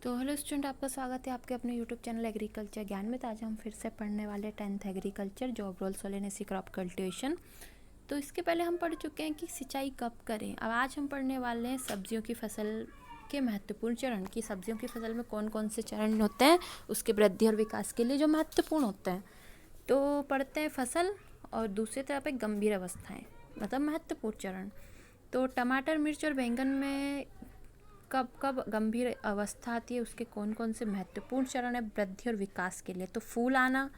तो hello student, आपका स्वागत है आपके अपने यूट्यूब चैनल एग्रीकल्चर ज्ञान में। तो आज हम फिर से पढ़ने वाले 10th agriculture job role solanaceous crop cultivation. तो इसके पहले हम पढ़ चुके हैं कि सिंचाई कब करें। अब आज हम पढ़ने वाले हैं सब्जियों की फसल के महत्वपूर्ण चरण की सब्जियों की फसल में कौन कौन से चरण होते हैं उसके वृद्धि और विकास के लिए जो महत्वपूर्ण होते हैं। तो पढ़ते हैं फसल और दूसरी तरफ एक गंभीर अवस्थाएँ मतलब महत्वपूर्ण चरण। तो टमाटर, मिर्च और बैंगन में कब कब गंभीर अवस्था आती है, उसके कौन कौन से महत्वपूर्ण चरण है वृद्धि और विकास के लिए। तो फूल आना,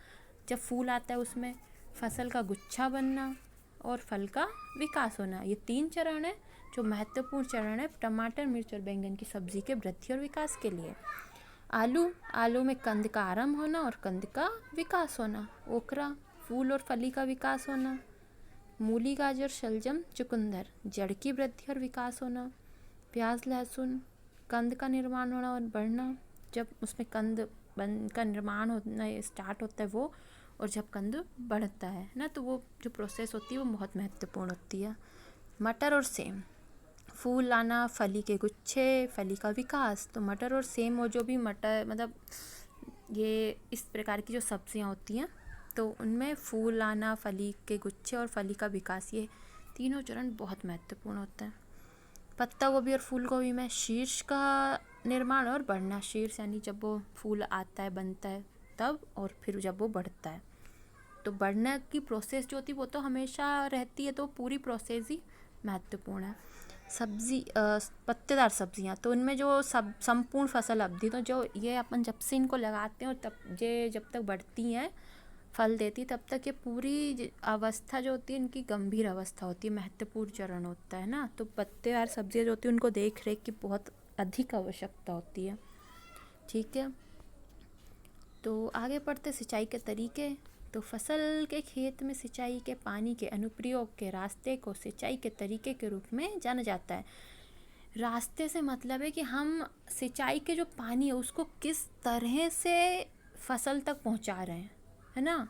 जब फूल आता है उसमें फसल का गुच्छा बनना और फल का विकास होना, ये 3 चरण है जो महत्वपूर्ण चरण है टमाटर, मिर्च और बैंगन की सब्जी के वृद्धि और विकास के लिए। आलू में कंद का आरंभ होना और कंद का विकास होना। ओकरा, फूल और फली का विकास होना। मूली, गाजर, शलजम, चुकंदर, जड़ की वृद्धि और विकास होना। प्याज, लहसुन, कंद का निर्माण होना और बढ़ना, जब उसमें कंद का निर्माण होना स्टार्ट होता है वो, और जब कंद बढ़ता है ना, तो वो जो प्रोसेस होती है वो बहुत महत्वपूर्ण होती है। मटर और सेम, फूल आना, फली के गुच्छे, फली का विकास। तो मटर और सेम, वो जो भी मटर मतलब ये इस प्रकार की जो सब्जियां होती हैं तो उनमें फूल आना, फली के गुच्छे और फली का विकास, ये तीनों चरण बहुत महत्वपूर्ण होते हैं। पत्ता गोभी और फूल गोभी में शीर्ष का निर्माण और बढ़ना। शीर्ष यानी जब वो फूल आता है, बनता है तब, और फिर जब वो बढ़ता है। तो बढ़ने की प्रोसेस जो होती है वो तो हमेशा रहती है, तो पूरी प्रोसेस ही महत्वपूर्ण है। पत्तेदार सब्जियां, तो उनमें जो संपूर्ण फसल अवधि, तो जो ये अपन जब से इनको लगाते हैं और तब ये जब तक बढ़ती हैं फल देती तब तक ये पूरी अवस्था जो होती है इनकी गंभीर अवस्था होती है, महत्वपूर्ण चरण होता है ना। तो पत्तेदार सब्जियां जो होती है उनको देख रेख की बहुत अधिक आवश्यकता होती है। ठीक है, तो आगे पढ़ते सिंचाई के तरीके। तो फसल के खेत में सिंचाई के पानी के अनुप्रयोग के रास्ते को सिंचाई के तरीके के रूप में जाना जाता है। रास्ते से मतलब है कि हम सिंचाई के जो पानी है उसको किस तरह से फसल तक पहुंचा रहे हैं, है ना।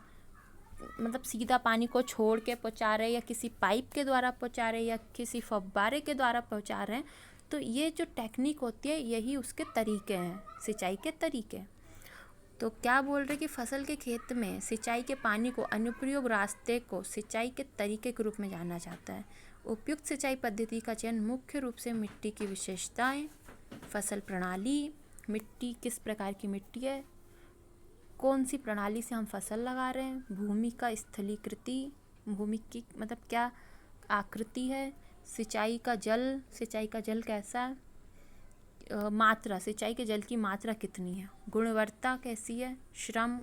मतलब सीधा पानी को छोड़ के पहुंचा रहे हैं या किसी पाइप के द्वारा पहुंचा रहे हैं या किसी फव्वारे के द्वारा पहुंचा रहे हैं। तो ये जो टेक्निक होती है यही उसके तरीके हैं, सिंचाई के तरीके। तो क्या बोल रहे कि फसल के खेत में सिंचाई के पानी को अनुप्रयोग रास्ते को सिंचाई के तरीके के रूप में जाना जाता है। उपयुक्त सिंचाई पद्धति का चयन मुख्य रूप से मिट्टी की विशेषताएं, फसल प्रणाली, मिट्टी किस प्रकार की मिट्टी है, कौन सी प्रणाली से हम फसल लगा रहे हैं, भूमि का स्थलीकृति, भूमि की मतलब क्या आकृति है, सिंचाई का जल कैसा है, मात्रा, सिंचाई के जल की मात्रा कितनी है, गुणवत्ता कैसी है, श्रम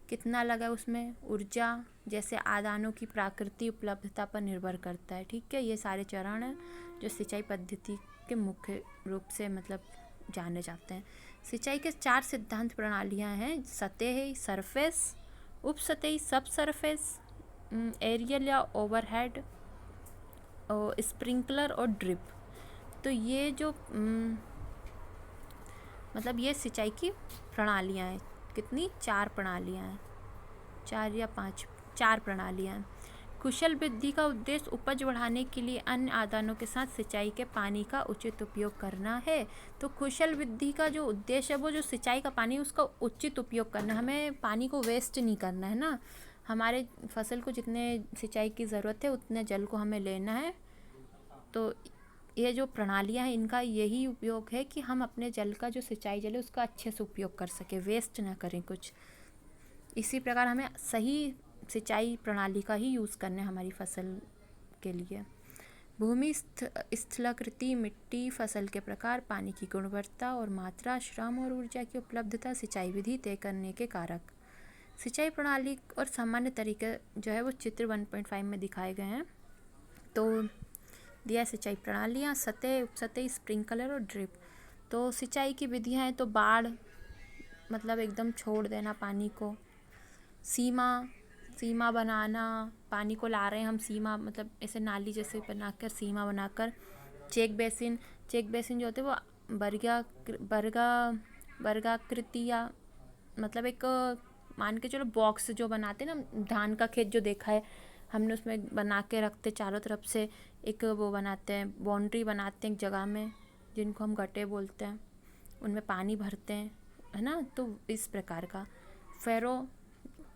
कितना लगा उसमें, ऊर्जा जैसे आदानों की प्राकृतिक उपलब्धता पर निर्भर करता है। ठीक है, ये सारे चरण हैं जो सिंचाई पद्धति के मुख्य रूप से मतलब जाने जाते हैं। सिंचाई के 4 सिद्धांत प्रणालियां हैं: सतही सरफेस, उप सतही सब सरफेस, एरियल या ओवरहेड, स्प्रिंकलर और ड्रिप। तो ये जो मतलब ये सिंचाई की प्रणालियां हैं। कितनी? 4 प्रणालियां हैं, 4 या 5, 4 प्रणालियां हैं। कुशल वृद्धि का उद्देश्य उपज बढ़ाने के लिए अन्य आदानों के साथ सिंचाई के पानी का उचित उपयोग करना है। तो कुशल वृद्धि का जो उद्देश्य है वो जो सिंचाई का पानी उसका उचित उपयोग करना, हमें पानी को वेस्ट नहीं करना है ना। हमारे फसल को जितने सिंचाई की ज़रूरत है उतने जल को हमें लेना है। तो ये जो प्रणालियाँ हैं इनका यही उपयोग है कि हम अपने जल का जो सिंचाई जल है उसका अच्छे से उपयोग कर सकें, वेस्ट ना करें कुछ। इसी प्रकार हमें सही सिंचाई प्रणाली का ही यूज़ करना है हमारी फसल के लिए। भूमि स्थलाकृति, मिट्टी, फसल के प्रकार, पानी की गुणवत्ता और मात्रा, श्रम और ऊर्जा की उपलब्धता सिंचाई विधि तय करने के कारक। सिंचाई प्रणाली और सामान्य तरीके जो है वो चित्र 1.5 में दिखाए गए हैं। तो दिया सिंचाई प्रणालियाँ, सतह, उपसतह, स्प्रिंकलर और ड्रिप। तो सिंचाई की विधियाँ हैं तो बाढ़ मतलब एकदम छोड़ देना पानी को, सीमा बनाना, पानी को ला रहे हैं हम, सीमा मतलब ऐसे नाली जैसे बनाकर सीमा बनाकर। चेक बेसिन जो होते हैं वो वर्गाकृति या मतलब एक मान के चलो बॉक्स जो बनाते हैं ना, धान का खेत जो देखा है हमने, उसमें बना के रखते चारों तरफ से एक वो बनाते हैं, बाउंड्री बनाते हैं एक जगह में, जिनको हम गड्ढे बोलते हैं। उनमें पानी भरते हैं, है ना। तो इस प्रकार का फेरो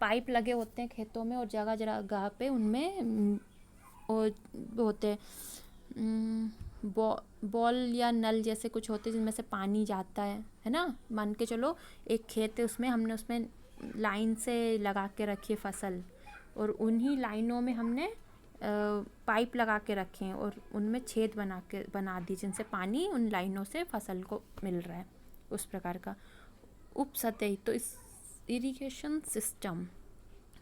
पाइप लगे होते हैं खेतों में, और जगह जगह पे उनमें और होते हैं बॉल या नल जैसे कुछ होते हैं जिनमें से पानी जाता है ना। मान के चलो एक खेत है, उसमें उसमें लाइन से लगा के रखी है फसल, और उन्हीं लाइनों में हमने पाइप लगा के रखे हैं और उनमें छेद बना दी जिनसे पानी उन लाइनों से फसल को मिल रहा है, उस प्रकार का। उपसतही, तो इस इरिगेशन सिस्टम,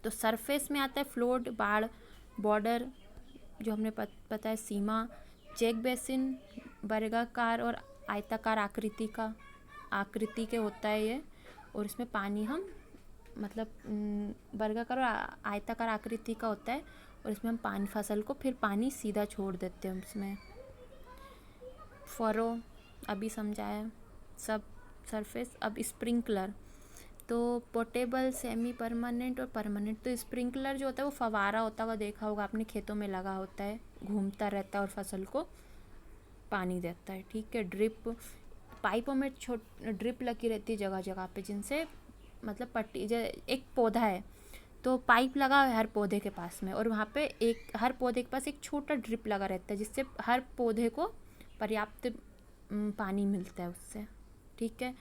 तो सरफेस में आता है फ्लोड, बाढ़, बॉर्डर जो हमने पता है सीमा, चेक बेसिन वर्गाकार और आयताकार आकृति के होता है ये, और इसमें पानी हम मतलब वर्गाकार और आयताकार आकृति का होता है, और इसमें हम पानी फसल को फिर पानी सीधा छोड़ देते हैं उसमें। फरो अभी समझाया सब सरफेस। अब स्प्रिंकलर, तो पोर्टेबल, सेमी परमानेंट और परमानेंट। तो स्प्रिंकलर जो होता है वो फवारा होता होगा, देखा होगा आपने, खेतों में लगा होता है, घूमता रहता है और फसल को पानी देता है, ठीक है। ड्रिप, पाइपों में ड्रिप लगी रहती है जगह जगह पे, जिनसे मतलब पट्टी एक पौधा है तो पाइप लगा है हर पौधे के पास में, और वहाँ पे हर पौधे के पास एक छोटा ड्रिप लगा रहता है, जिससे हर पौधे को पर्याप्त पानी मिलता है उससे, ठीक है।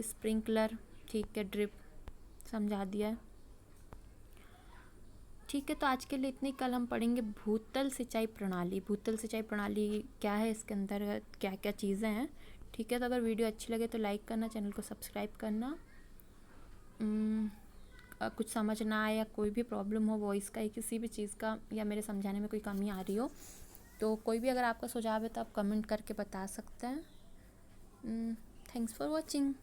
स्प्रिंकलर, ठीक है, ड्रिप समझा दिया है, ठीक है। तो आज के लिए इतनी, कल हम पढ़ेंगे भूतल सिंचाई प्रणाली। भूतल सिंचाई प्रणाली क्या है, इसके अंदर क्या क्या चीज़ें हैं, ठीक है। तो अगर वीडियो अच्छी लगे तो लाइक करना, चैनल को सब्सक्राइब करना। कुछ समझ ना आए या कोई भी प्रॉब्लम हो वॉइस का या किसी भी चीज़ का, या मेरे समझाने में कोई कमी आ रही हो, तो कोई भी अगर आपका सुझाव है तो आप कमेंट करके बता सकते हैं। Thanks for watching.